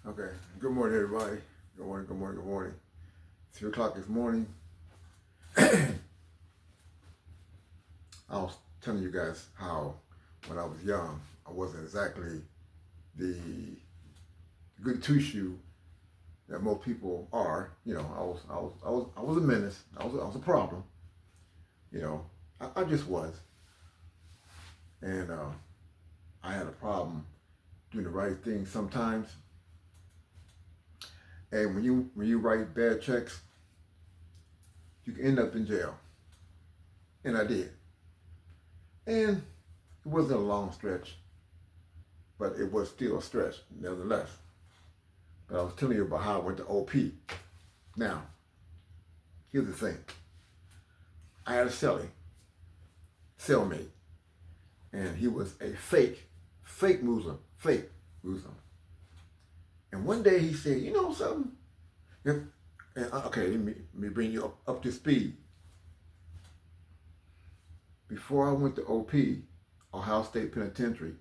Okay. Good morning, everybody. Good morning, good morning, good morning. 3 o'clock this morning. I was telling you guys how when I was young, I wasn't exactly the good two shoe that most people are. I was a menace. I was a problem. I just was. And I had a problem doing the right thing sometimes. And when you write bad checks, you can end up in jail. And I did. And it wasn't a long stretch, but it was still a stretch, nevertheless. But I was telling you about how I went to OP. Now, here's the thing. I had a cellmate, and he was a fake Muslim. And one day he said, you know something? Okay, let me bring you up to speed. Before I went to OP, Ohio State Penitentiary,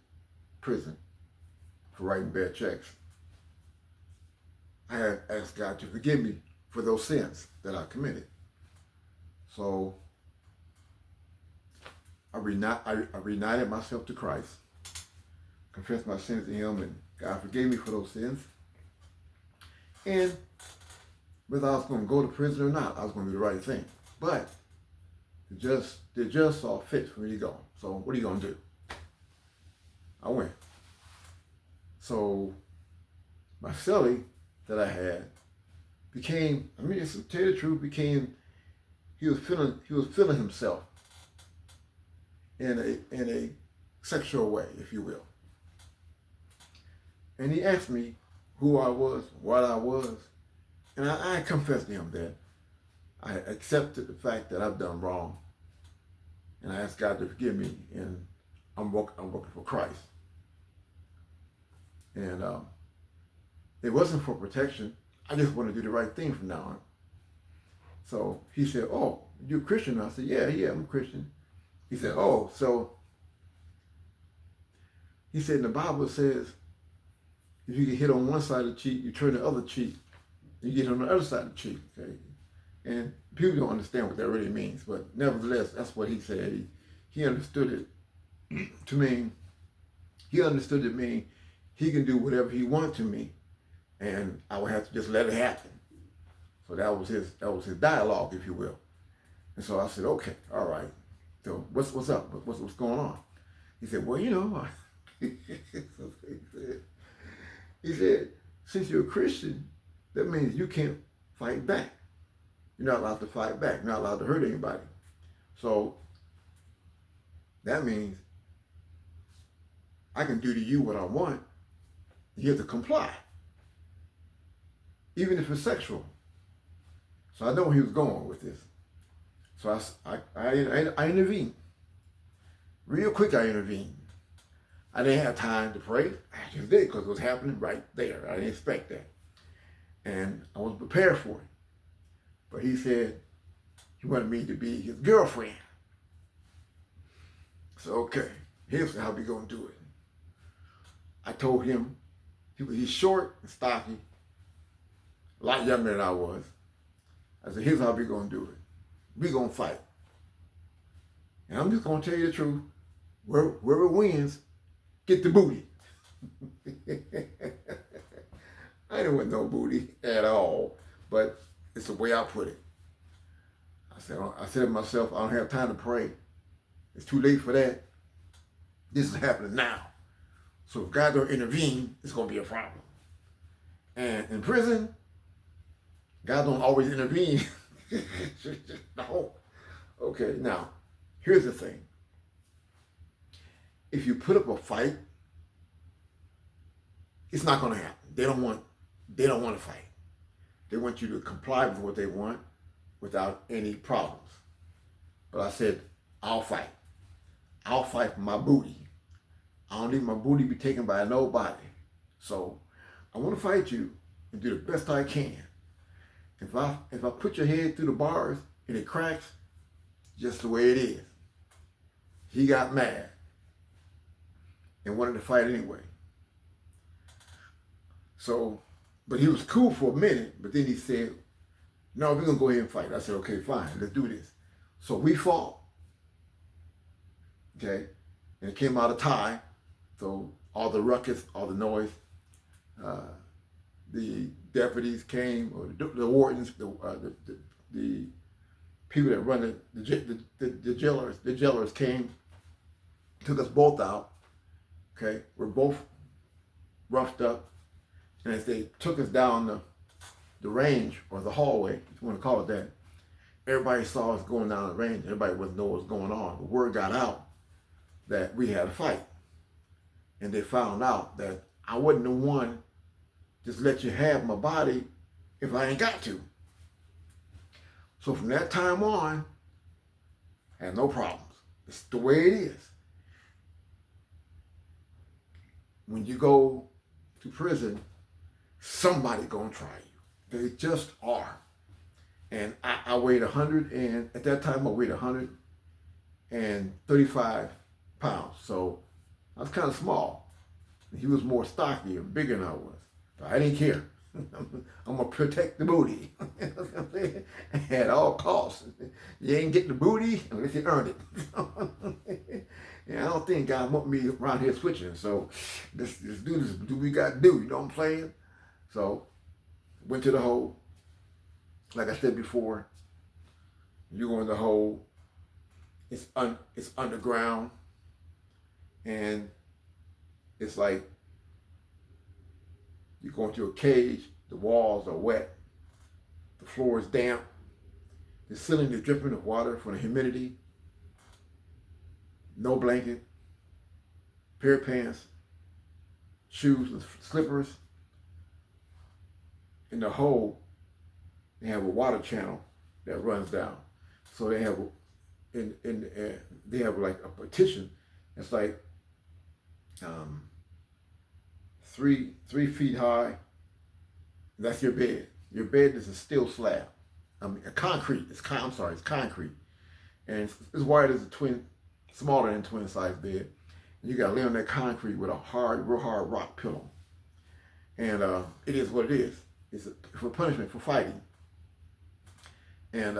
prison, for writing bad checks, I had asked God to forgive me for those sins that I committed. So I reunited myself to Christ, confessed my sins to Him, and God forgave me for those sins. And whether I was going to go to prison or not, I was going to do the right thing. But the judge saw fit for me to go. So what are you going to do? I went. So my cellie that I had became, just to tell you the truth, he was feeling himself in a sexual way, if you will. And he asked me who I was, what I was, and I confessed to him that I accepted the fact that I've done wrong, and I asked God to forgive me, and I'm working for Christ. And it wasn't for protection. I just want to do the right thing from now on. So he said, "Oh, you're a Christian?" I said, Yeah, I'm a Christian." He said, "Oh, so," he said, "in the Bible it says, if you get hit on one side of the cheek, you turn the other cheek. You get on the other side of the cheek." Okay, and people don't understand what that really means, but nevertheless, that's what he said. He understood it to mean. He understood it mean he can do whatever he wants to me, and I would have to just let it happen. So that was his dialogue, if you will. And so I said, "Okay, all right. So what's up? What's going on?" He said, "Well, he said, since you're a Christian, that means you can't fight back. You're not allowed to fight back. You're not allowed to hurt anybody. So that means I can do to you what I want. You have to comply, even if it's sexual." So I know where he was going with this. So I intervened. Real quick, I intervened. I didn't have time to pray. I just did because it was happening right there. I didn't expect that. And I was prepared for it. But he said he wanted me to be his girlfriend. So, okay, here's how we going to do it. I told him, he's short and stocky, a lot younger than I was. I said, here's how we going to do it. We going to fight. And I'm just going to tell you the truth. Whoever wins, get the booty. I didn't want no booty at all, but it's the way I put it. I said to myself, I don't have time to pray. It's too late for that. This is happening now. So if God don't intervene, it's going to be a problem. And in prison, God don't always intervene. No. Okay, now, here's the thing. If you put up a fight, it's not going to happen. They don't want to fight. They want you to comply with what they want without any problems. But I said, I'll fight. I'll fight for my booty. I don't need my booty be taken by nobody. So I want to fight you and do the best I can. If I put your head through the bars and it cracks, just the way it is. He got mad and wanted to fight anyway. So But he was cool for a minute, but then he said, no, we're going to go ahead and fight. I said, okay, fine, let's do this. So we fought, okay, and it came out a tie. So all the ruckus, all the noise, the deputies came, or the wardens, the people that run the jailers came, took us both out, okay? We're both roughed up, and as they took us down the range, or the hallway, if you want to call it that, everybody saw us going down the range. Everybody wouldn't know what was going on. The word got out that we had a fight. And they found out that I wasn't the one just let you have my body if I ain't got to. So from that time on, I had no problems. It's the way it is. When you go to prison, somebody gonna try you. They just are. And I weighed 100, and at that time I weighed 135 pounds. So I was kind of small. He was more stocky and bigger than I was. But I didn't care. I'm gonna protect the booty at all costs. You ain't getting the booty unless you earn it. And I don't think God want me around here switching. So let's do this. Do we got to do? You know what I'm saying? So went to the hole. Like I said before, you go in the hole. It's underground, and it's like you go into a cage. The walls are wet. The floor is damp. The ceiling is dripping with water from the humidity. No blanket. Pair of pants. Shoes and slippers. In the hole, they have a water channel that runs down. So they have they have like a partition. It's like 3 feet high. That's your bed. Your bed is a steel slab. A concrete. It's concrete, and it's wired as a twin, smaller than twin size bed. And you got to lay on that concrete with a real hard rock pillow. And it is what it is. It's for punishment for fighting. And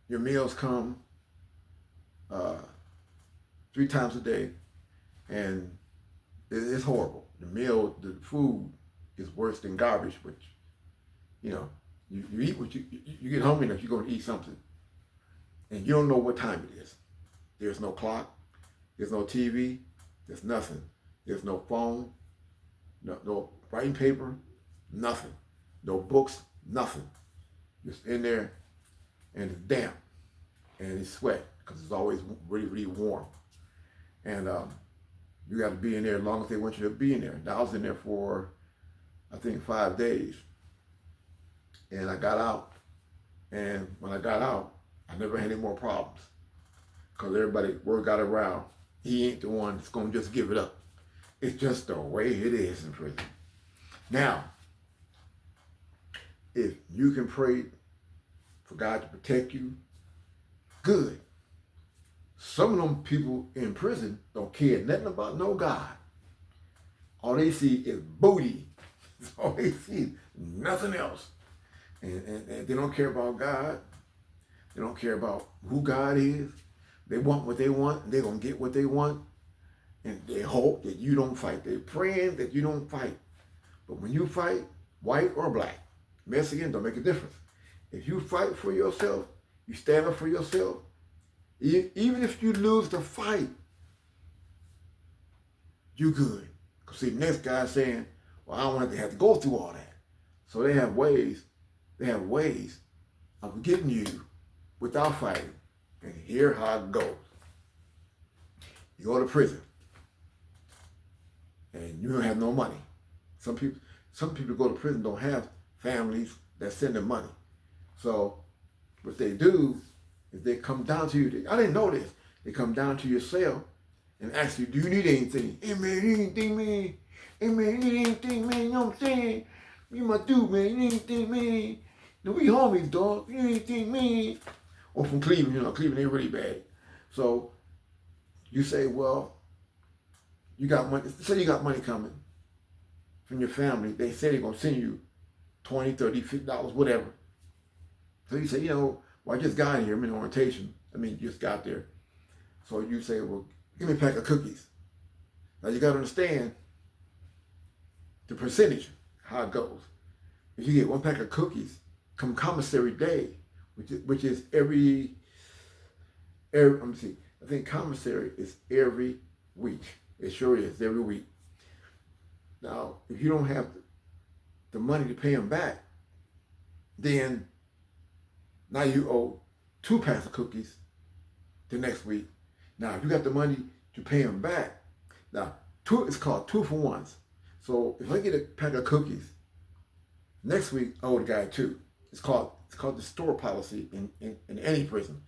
your meals come 3 times a day, and it's horrible. The food is worse than garbage, which, you know, you eat what you get hungry enough, you're going to eat something. And you don't know what time it is. There's no clock. There's no TV. There's nothing. There's no phone. No writing paper. Nothing. No books. Nothing. Just in there, and it's damp, and it's sweat, because it's always really, really warm. And you got to be in there as long as they want you to be in there. Now, I was in there for, I think, 5 days. And I got out. And when I got out, I never had any more problems. Because word got around, he ain't the one that's going to just give it up. It's just the way it is in prison. Now, if you can pray for God to protect you, good. Some of them people in prison don't care nothing about no God. All they see is booty. All they see, nothing else. And they don't care about God. They don't care about who God is. They want what they want, and they're going to get what they want. And they hope that you don't fight. They're praying that you don't fight. But when you fight, white or black, Mexican, don't make a difference. If you fight for yourself, you stand up for yourself, even if you lose the fight, you good. Because see, the next guy's saying, well, I don't want to have to go through all that. So they have ways of getting you without fighting. And here's how it goes. You go to prison, and you don't have no money. Some people go to prison don't have families that send them money. So what they do is they come down to you. I didn't know this. They come down to your cell and ask you, do you need anything? Hey man, you need anything, man? Hey man, you need anything, man? You know what I'm saying? You my dude, man. You need anything, man? No, we homies, dog. You need anything, man? Or from Cleveland, Cleveland ain't really bad. So you say, well, you got money. Say you got money coming from your family. They say they're gonna send you $20, $30, $50, whatever. So you say, you know, well, I just got here. I'm in orientation. I mean, just got there. So you say, well, give me a pack of cookies. Now you got to understand the percentage, how it goes. If you get one pack of cookies, come commissary day, which is every let me see. I think commissary is every week. It sure is every week. Now, if you don't have the money to pay them back, then now you owe 2 packs of cookies the next week. Now, if you got the money to pay them back, now it's called 2 for 1s. So if I get a pack of cookies, next week I owe the guy 2. It's called the store policy in any prison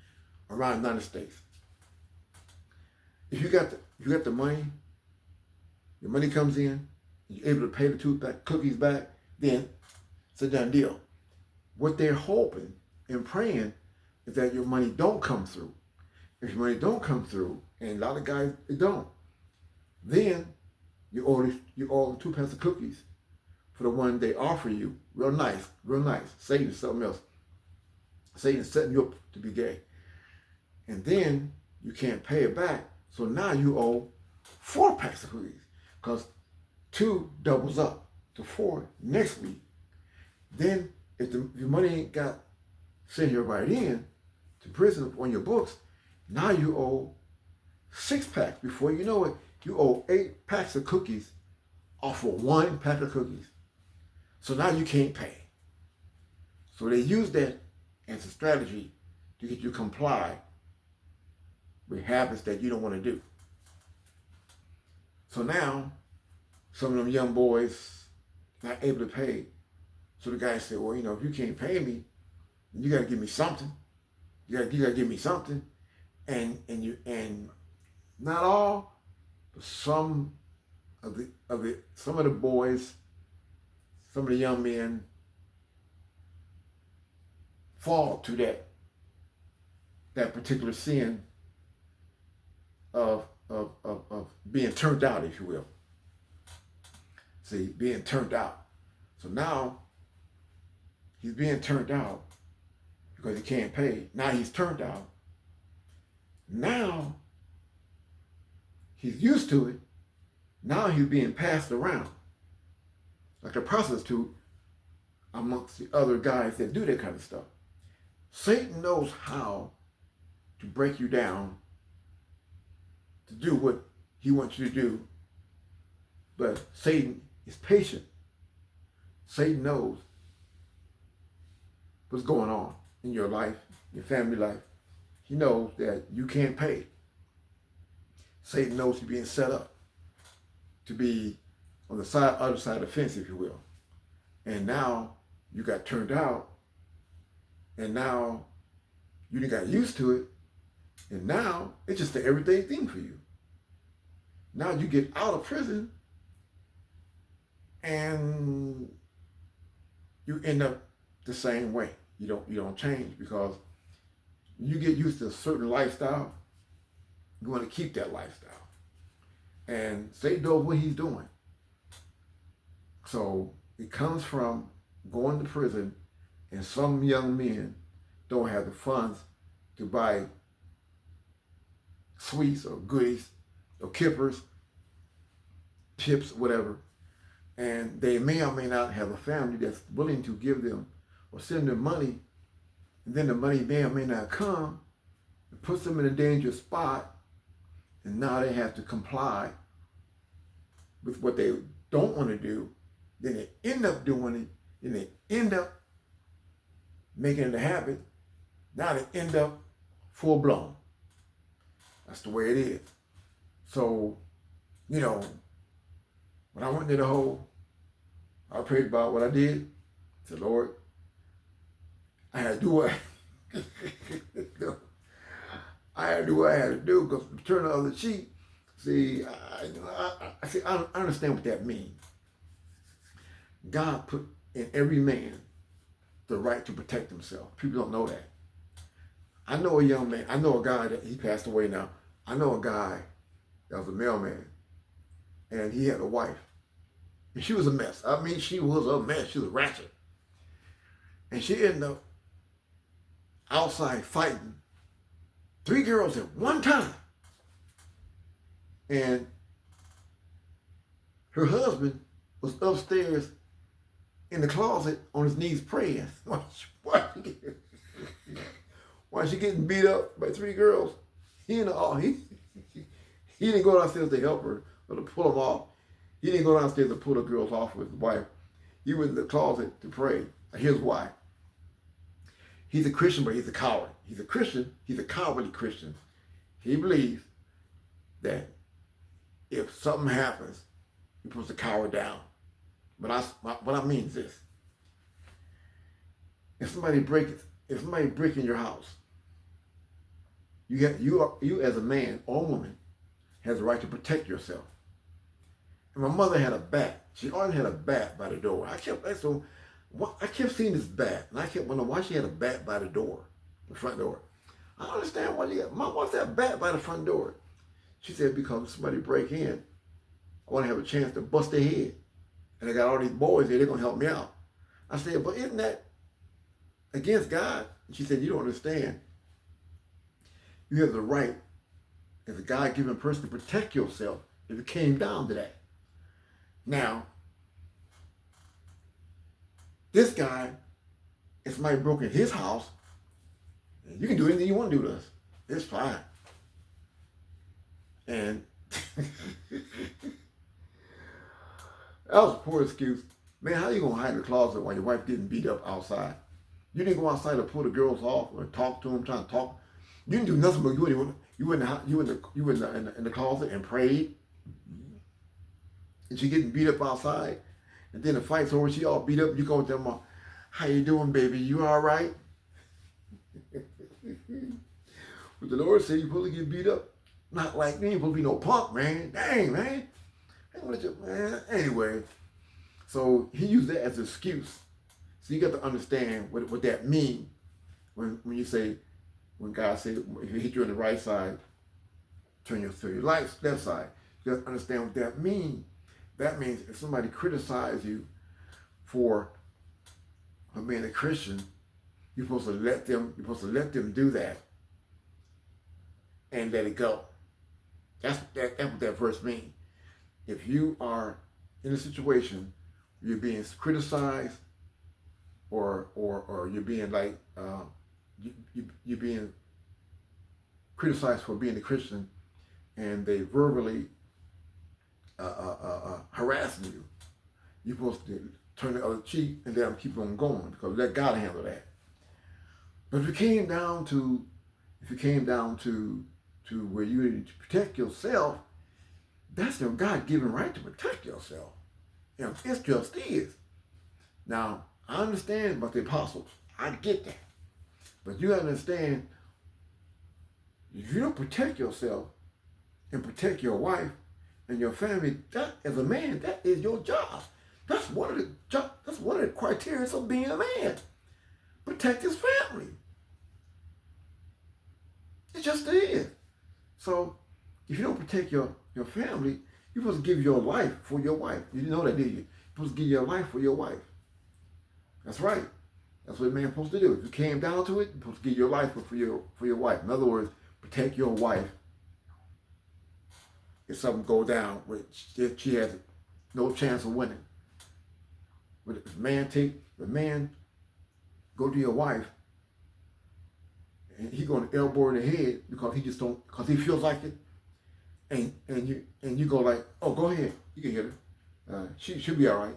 around the United States. If you got the money, your money comes in, you're able to pay the 2 cookies back, then it's a done deal. What they're hoping and praying is that your money don't come through. If your money don't come through, and a lot of guys it don't, then you owe the 2 packs of cookies for the one they offer you. Real nice. Satan's something else. Satan's setting you up to be gay. And then you can't pay it back. So now you owe 4 packs of cookies, because 2 doubles up to 4 next week. Then if your money ain't got sent here right in to prison on your books, now you owe 6 packs. Before you know it, you owe 8 packs of cookies off of 1 pack of cookies. So now you can't pay. So they use that as a strategy to get you to comply with habits that you don't want to do. So now, some of them young boys not able to pay. So the guy said, well, you know, if you can't pay me, you got to give me something. You got to give me something. And not all, but some of the boys, some of the young men fall to that particular sin of being turned out, if you will. See, being turned out. So now he's being turned out because he can't pay. Now he's turned out. Now he's used to it. Now he's being passed around like a prostitute amongst the other guys that do that kind of stuff. Satan knows how to break you down to do what he wants you to do, but Satan is patient. Satan knows what's going on in your life, your family life. He knows that you can't pay. Satan knows you're being set up to be on the other side of the fence, if you will. And now you got turned out, and now you done got used to it, and now it's just the everyday thing for you. Now you get out of prison, and you end up the same way. You don't change, because you get used to a certain lifestyle, you want to keep that lifestyle. And Satan knows what he's doing. So it comes from going to prison, and some young men don't have the funds to buy sweets or goodies or kippers, chips, whatever. And they may or may not have a family that's willing to give them or send them money. And then the money may or may not come. It puts them in a dangerous spot. And now they have to comply with what they don't want to do. Then they end up doing it. Then they end up making it a habit. Now they end up full blown. That's the way it is. So, you know, when I went into the hole, I prayed about what I did. I said, Lord, I had to do what I had to do what I had to do, because to turn the other cheek, see, I understand what that means. God put in every man the right to protect himself. People don't know that. I know a young man, I know a guy that, he passed away now. I know a guy that was a mailman, and he had a wife. And she was a mess. I mean, she was a mess. She was ratchet. And she ended up outside fighting 3 girls at one time. And her husband was upstairs in the closet on his knees praying. Why she getting beat up by 3 girls? He didn't go downstairs to help her or to pull them off. He didn't go downstairs to pull the girls off with his wife. He went in the closet to pray. Here's why. He's a Christian, but he's a coward. He's a Christian. He's a cowardly Christian. He believes that if something happens, you're supposed to cower down. But what I mean is this: if somebody break in your house, you as a man or woman has the right to protect yourself. And my mother had a bat. She always had a bat by the door. I kept seeing this bat, and I kept wondering why she had a bat by the door, the front door. I don't understand why what's that bat by the front door? She said, because if somebody break in, I want to have a chance to bust their head. And I got all these boys here, they're going to help me out. I said, but isn't that against God? And she said, you don't understand. You have the right, as a God-given person, to protect yourself if it came down to that. Now, this guy, if somebody broke in his house, you can do anything you want to do to us. It's fine. And that was a poor excuse. Man, how you going to hide in the closet while your wife getting beat up outside? You didn't go outside to pull the girls off or talk to them, trying to talk. You didn't do nothing but you in the closet and prayed. And she getting beat up outside. And then the fight's over, she all beat up. You go to them, how you doing, baby? You all right? But the Lord said you're supposed to get beat up. Not like me, you're supposed to be no punk, man. Dang, man. Man. Anyway, so he used that as an excuse. So you got to understand what that means when you say, when God said, if he hit you on the right side, turn your left side. You got to understand what that means. That means if somebody criticizes you for being a Christian, you're supposed to let them do that and let it go. That's what that verse means. If you are in a situation you're being criticized or you're being like you're being criticized for being a Christian and they verbally harassing you, you're supposed to turn the other cheek and let them keep on going, because let God handle that. But if it came down to where you need to protect yourself, that's your God-given right to protect yourself. You know, it just is. Now, I understand about the apostles. I get that. But you understand, if you don't protect yourself and protect your wife and your family, that as a man, that is your job. That's one of the criteria of being a man. Protect his family. It just is. So if you don't protect your family, you're supposed to give your life for your wife. You didn't know that, did you? You're supposed to give your life for your wife. That's right. That's what a man's supposed to do. If it came down to it, you're supposed to give your life for your wife. In other words, protect your wife. If something go down, if she has no chance of winning. But if the man go to your wife, and he going to elbow in the head because he feels like it, and you go like, oh, go ahead, you can hit her. She'll be all right.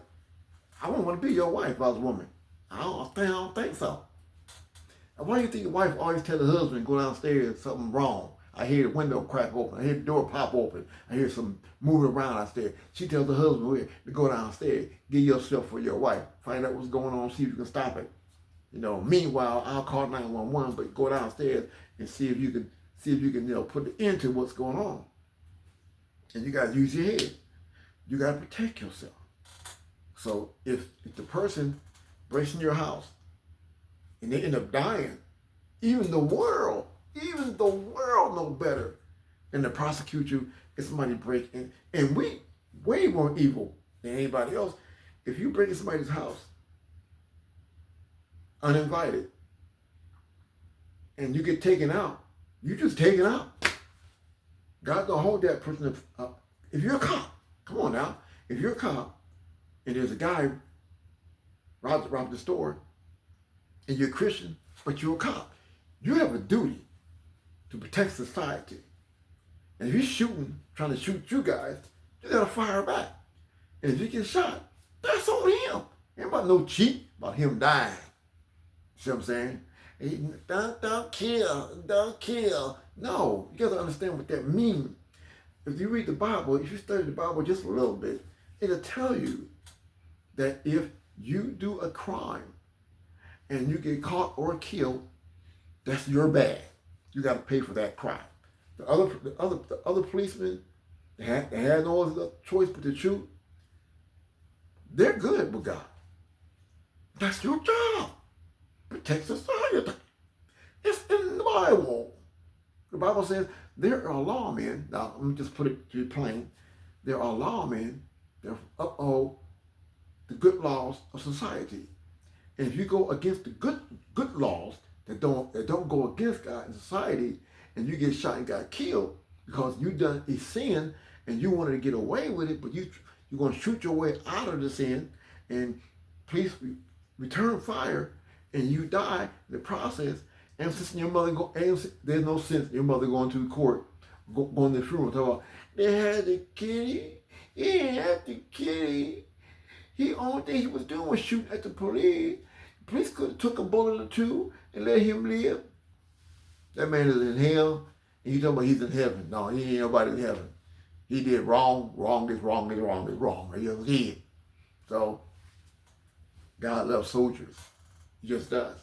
I wouldn't want to be your wife if I was a woman. I don't think so. And why do you think your wife always tell the husband go downstairs something wrong? I hear the window crack open. I hear the door pop open. I hear some moving around downstairs. She tells the husband to go downstairs, give yourself for your wife, find out what's going on, see if you can stop it. You know, meanwhile, I'll call 911, but go downstairs and see if you can put an end to what's going on. And you gotta use your head. You gotta protect yourself. So if the person breaks in your house and they end up dying, even the world know better than to prosecute you if somebody break in. And we way more evil than anybody else. If you break in somebody's house uninvited, and you get taken out, you just taken out. God don't hold that person up. If you're a cop, come on now. If you're a cop and there's a guy robbed the store and you're a Christian, but you're a cop, you have a duty to protect society. And if he's trying to shoot you guys, you gotta fire back. And if you get shot, that's on him. Ain't about no cheat, about him dying. See what I'm saying? Don't kill. No, you gotta understand what that means. If you read the Bible, if you study the Bible just a little bit, it'll tell you that if you do a crime and you get caught or killed, that's your bad. You got to pay for that crime. The other policemen, they had no other choice but to shoot. They're good with God. That's your job. Protect society. It's in the Bible. The Bible says there are lawmen. Now, let me just put it to you plain. There are lawmen that uphold the good laws of society. And if you go against the good laws that don't go against God and society, and you get shot and got killed because you done a sin and you wanted to get away with it, but you're going to shoot your way out of the sin, and police return fire, and you die in the process. And since your mother there's no sense in your mother going to the court, going to the funeral, talking about they had the kitty, he didn't have the kitty. The only thing he was doing was shooting at the police. The police could have took a bullet or two and let him live. That man is in hell, and you talking about he's in heaven. No, he ain't nobody in heaven. He did wrong. Wrong is wrong is wrong is wrong. He was dead. So God loves soldiers. He just does.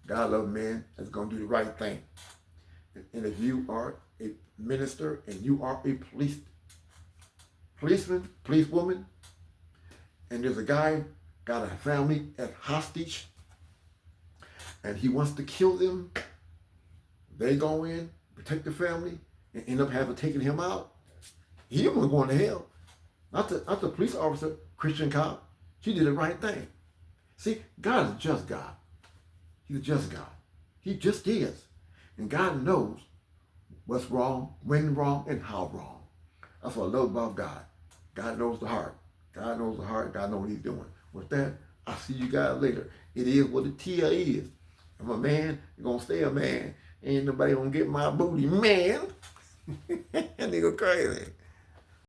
God loves men that's going to do the right thing. And if you are a minister and you are a policeman, policewoman, and there's a guy got a family at hostage and he wants to kill them, they go in, protect the family, and end up having taken him out, he wasn't going to hell. Not the police officer, Christian cop. She did the right thing. See, God is a just God. He's a just God. He just is. And God knows what's wrong, when wrong, and how wrong. That's what I love about God. God knows the heart. God knows the heart. God knows what he's doing. With that, I'll see you guys later. It is what the tia is. I'm a man, you're going to stay a man. Ain't nobody going to get my booty, man. That nigga crazy.